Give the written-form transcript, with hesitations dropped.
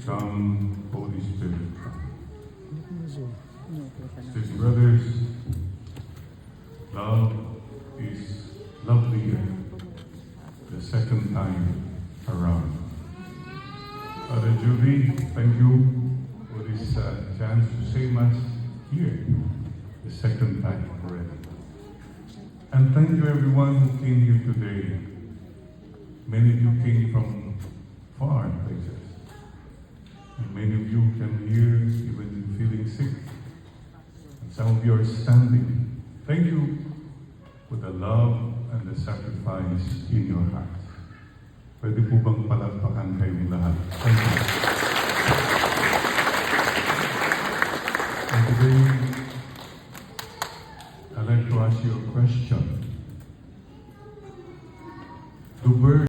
Come, Holy Spirit. Sisters and brothers, love is lovelier the second time around. Father Julie, thank you for this chance to say Mass here, the second time already. And thank you everyone who came here today. Many of you came from far places. And many of you came here even feeling sick. And some of you are standing. Thank you for the love and the sacrifice in your hearts. Pwede po bang palakpakan kayong lahat? Thank you. And today,